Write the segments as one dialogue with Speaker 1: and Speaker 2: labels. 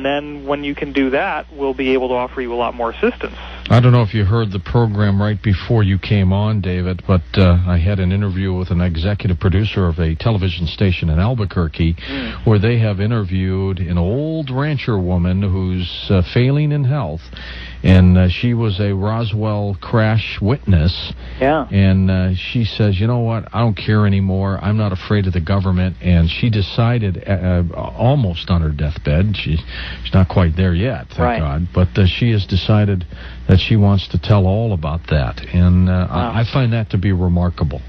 Speaker 1: then when you can do that, we'll be able to offer you a lot more assistance.
Speaker 2: I don't know if you heard the program right before you came on, David, but I had an interview with an executive producer of a television station in Albuquerque where they have interviewed an old rancher woman who's failing in health, and she was a Roswell crash witness.
Speaker 1: Yeah.
Speaker 2: And she says, you know what, I don't care anymore. I'm not afraid of the government. And she decided, almost on her deathbed, she's not quite there yet, thank God, but she has decided that she wants to tell all about that. And I find that to be remarkable.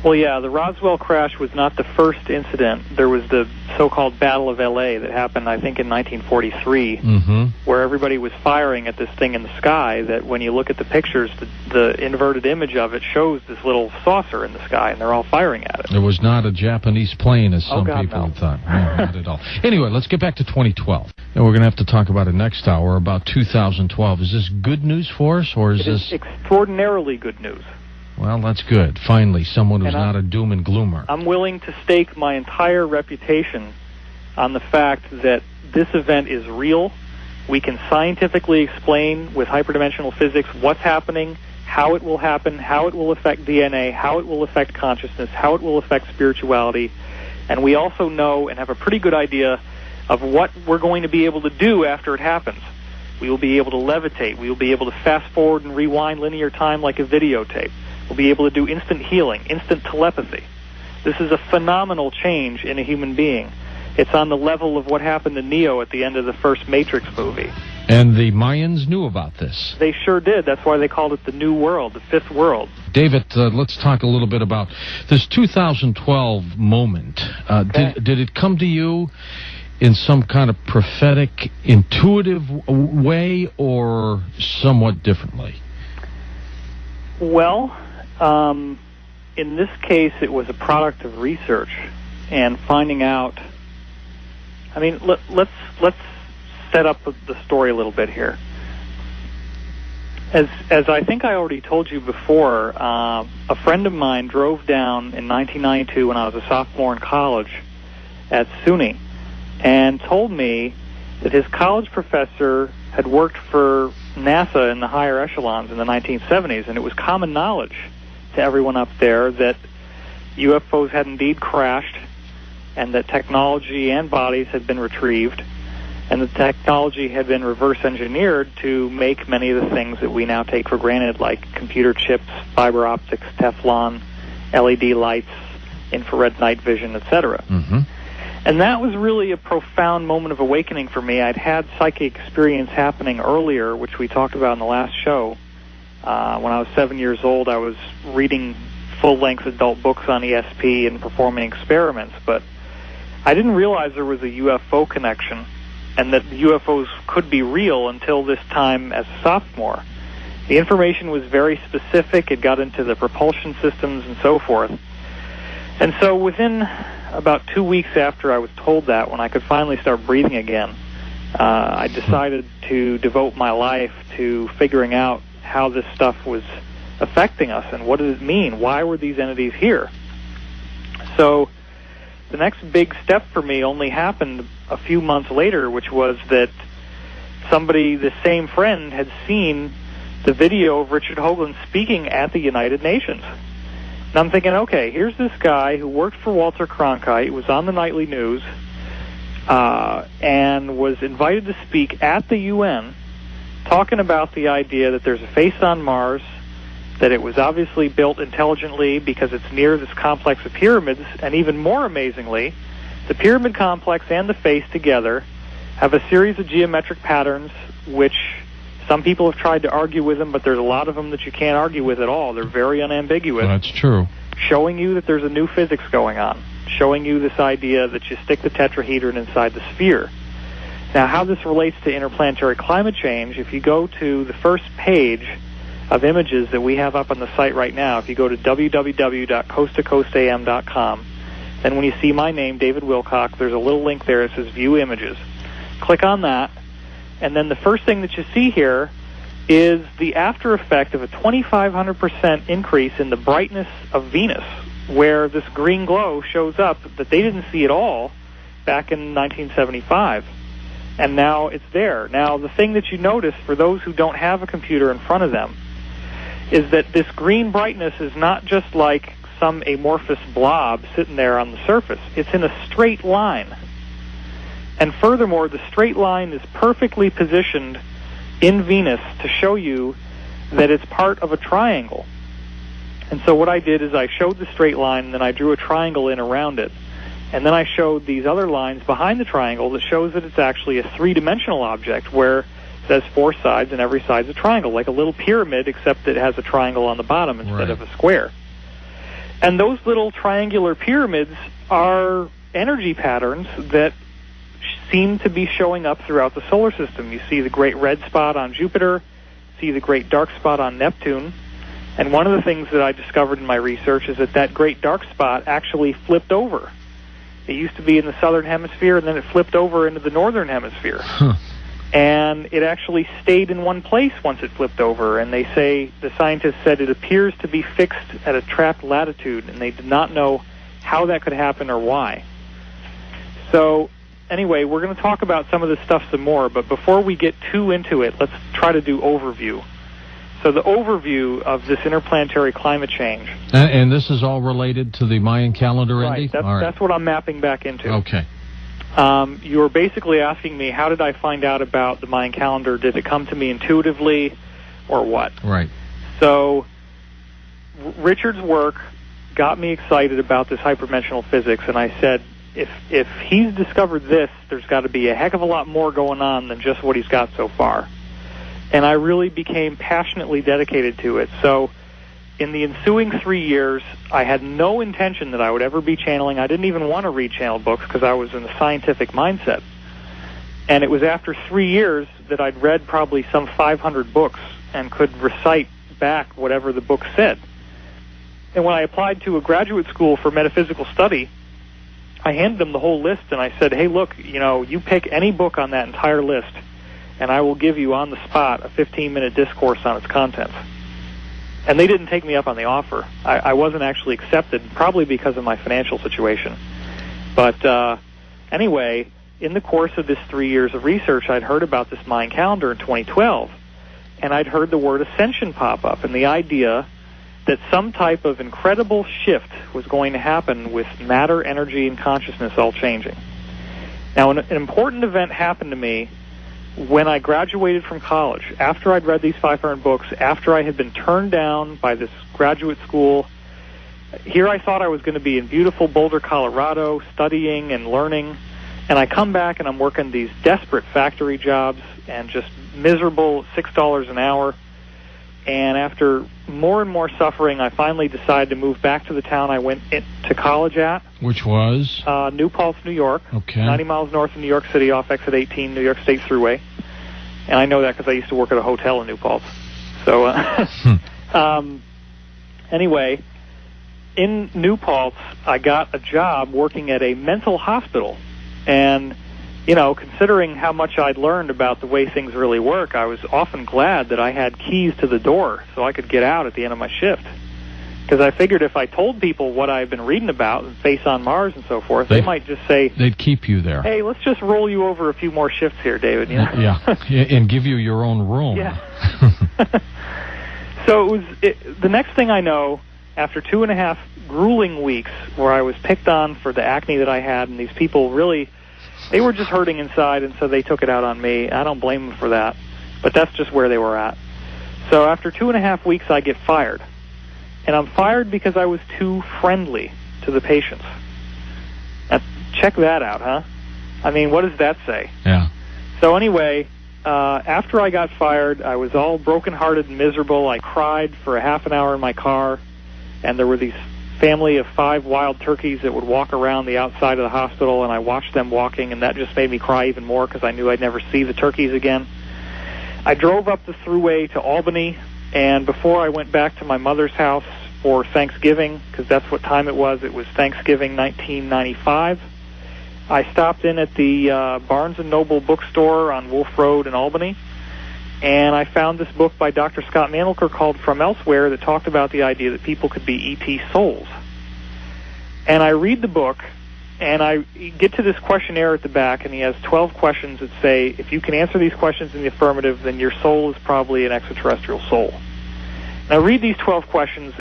Speaker 1: Well, yeah, the Roswell crash was not the first incident. There was the so-called Battle of L.A. that happened, I think, in 1943, where everybody was firing at this thing in the sky that when you look at the pictures, the inverted image of it shows this little saucer in the sky, and they're all firing at it.
Speaker 2: It was not a Japanese plane, as some people had thought. No, not at all. Anyway, let's get back to 2012. And we're going to have to talk about it next hour, about 2012. Is this good news for us, or is this...
Speaker 1: extraordinarily good news.
Speaker 2: Well, that's good. Finally, someone who's not a doom and gloomer.
Speaker 1: I'm willing to stake my entire reputation on the fact that this event is real. We can scientifically explain with hyperdimensional physics what's happening, how it will happen, how it will affect DNA, how it will affect consciousness, how it will affect spirituality. And we also know and have a pretty good idea of what we're going to be able to do after it happens. We will be able to levitate. We will be able to fast forward and rewind linear time like a videotape. We'll be able to do instant healing, instant telepathy. This is a phenomenal change in a human being. It's on the level of what happened to Neo at the end of the first Matrix movie.
Speaker 2: And the Mayans knew about this.
Speaker 1: They sure did. That's why they called it the New World, the Fifth World.
Speaker 2: David, let's talk a little bit about this 2012 moment. Did it come to you in some kind of prophetic, intuitive way, or somewhat differently?
Speaker 1: Well, in this case, it was a product of research and finding out. I mean, let's set up the story a little bit here. As I think I already told you before, a friend of mine drove down in 1992 when I was a sophomore in college at SUNY and told me that his college professor had worked for NASA in the higher echelons in the 1970s, and it was common knowledge to everyone up there that UFOs had indeed crashed and that technology and bodies had been retrieved, and the technology had been reverse engineered to make many of the things that we now take for granted, like computer chips, fiber optics, Teflon, LED lights, infrared night vision, etc. And that was really a profound moment of awakening for me. I'd had psychic experience happening earlier, which we talked about in the last show. When I was 7 years old, I was reading full-length adult books on ESP and performing experiments, but I didn't realize there was a UFO connection and that the UFOs could be real until this time as a sophomore. The information was very specific. It got into the propulsion systems and so forth. And so within about 2 weeks after I was told that, when I could finally start breathing again, I decided to devote my life to figuring out how this stuff was affecting us and what did it mean? Why were these entities here? So the next big step for me only happened a few months later, which was that somebody, the same friend, had seen the video of Richard Hoagland speaking at the United Nations. And I'm thinking, okay, here's this guy who worked for Walter Cronkite, was on the nightly news, and was invited to speak at the UN, talking about the idea that there's a face on Mars, that it was obviously built intelligently because it's near this complex of pyramids, and even more amazingly, the pyramid complex and the face together have a series of geometric patterns which some people have tried to argue with them, but there's a lot of them that you can't argue with at all. They're very unambiguous.
Speaker 2: That's true.
Speaker 1: Showing you that there's a new physics going on. Showing you this idea that you stick the tetrahedron inside the sphere. Now, how this relates to interplanetary climate change, if you go to the first page of images that we have up on the site right now, if you go to www.coasttocoastam.com, then when you see my name, David Wilcock, there's a little link there that says View Images. Click on that, and then the first thing that you see here is the after effect of a 2,500% increase in the brightness of Venus, where this green glow shows up that they didn't see at all back in 1975. And now it's there. Now, the thing that you notice, for those who don't have a computer in front of them, is that this green brightness is not just like some amorphous blob sitting there on the surface. It's in a straight line. And furthermore, the straight line is perfectly positioned in Venus to show you that it's part of a triangle. And so what I did is I showed the straight line, and then I drew a triangle in around it. And then I showed these other lines behind the triangle that shows that it's actually a three-dimensional object where it says four sides and every side's a triangle, like a little pyramid, except it has a triangle on the bottom instead of a square. And those little triangular pyramids are energy patterns that seem to be showing up throughout the solar system. You see the great red spot on Jupiter, see the great dark spot on Neptune. And one of the things that I discovered in my research is that that great dark spot actually flipped over. It used to be in the southern hemisphere, and then it flipped over into the northern hemisphere. And it actually stayed in one place once it flipped over. And they say, the scientists said, it appears to be fixed at a trapped latitude, and they did not know how that could happen or why. So anyway, we're going to talk about some of this stuff some more, but before we get too into it, let's try to do overview. So the overview of this interplanetary climate change.
Speaker 2: And this is all related to the Mayan calendar, Andy?
Speaker 1: Right, that's what I'm mapping back into.
Speaker 2: Okay.
Speaker 1: You were basically asking me, how did I find out about the Mayan calendar? Did it come to me intuitively, or what?
Speaker 2: Right.
Speaker 1: So Richard's work got me excited about this hyperdimensional physics, and I said, if he's discovered this, there's got to be a heck of a lot more going on than just what he's got so far. And I really became passionately dedicated to it. So in the ensuing 3 years, I had no intention that I would ever be channeling. I didn't even want to read channel books because I was in a scientific mindset. And it was after 3 years that I'd read probably some 500 books and could recite back whatever the book said. And when I applied to a graduate school for metaphysical study, I handed them the whole list, and I said, hey, look, you pick any book on that entire list, and I will give you on the spot a 15-minute discourse on its contents. And they didn't take me up on the offer. I wasn't actually accepted, probably because of my financial situation. But anyway, in the course of this 3 years of research, I'd heard about this Mayan calendar in 2012, and I'd heard the word ascension pop up, and the idea that some type of incredible shift was going to happen with matter, energy, and consciousness all changing. Now, an important event happened to me when I graduated from college. After I'd read these 500 books, after I had been turned down by this graduate school, here I thought I was going to be in beautiful Boulder, Colorado, studying and learning, and I come back and I'm working these desperate factory jobs and just miserable $6 an hour. And after more and more suffering, I finally decided to move back to the town I went to college at.
Speaker 2: Which was?
Speaker 1: New Paltz, New York.
Speaker 2: Okay.
Speaker 1: 90 miles north of New York City off exit 18, New York State Thruway. And I know that because I used to work at a hotel in New Paltz. So, anyway, in New Paltz, I got a job working at a mental hospital. And considering how much I'd learned about the way things really work, I was often glad that I had keys to the door so I could get out at the end of my shift. Because I figured if I told people what I've been reading about, Face on Mars and so forth, they might just say...
Speaker 2: They'd keep you there.
Speaker 1: Hey, let's just roll you over a few more shifts here, David.
Speaker 2: Yeah, and give you your own room.
Speaker 1: Yeah. So the next thing I know, after 2.5 grueling weeks where I was picked on for the acne that I had, and these people really... They were just hurting inside, and so they took it out on me. I don't blame them for that, but that's just where they were at. So after 2.5 weeks, I get fired. And I'm fired because I was too friendly to the patients. Now, check that out, huh? I mean, what does that say?
Speaker 2: Yeah.
Speaker 1: So anyway, after I got fired, I was all brokenhearted and miserable. I cried for a half an hour in my car, and there were these family of 5 wild turkeys that would walk around the outside of the hospital, and I watched them walking, and that just made me cry even more because I knew I'd never see the turkeys again. I drove up the thruway to Albany, and before I went back to my mother's house for Thanksgiving, because that's what time it was Thanksgiving 1995, I stopped in at the Barnes & Noble bookstore on Wolf Road in Albany, and I found this book by Dr. Scott Mandelker called From Elsewhere that talked about the idea that people could be E.T. souls. And I read the book, and I get to this questionnaire at the back, and he has 12 questions that say, if you can answer these questions in the affirmative, then your soul is probably an extraterrestrial soul. Now read these 12 questions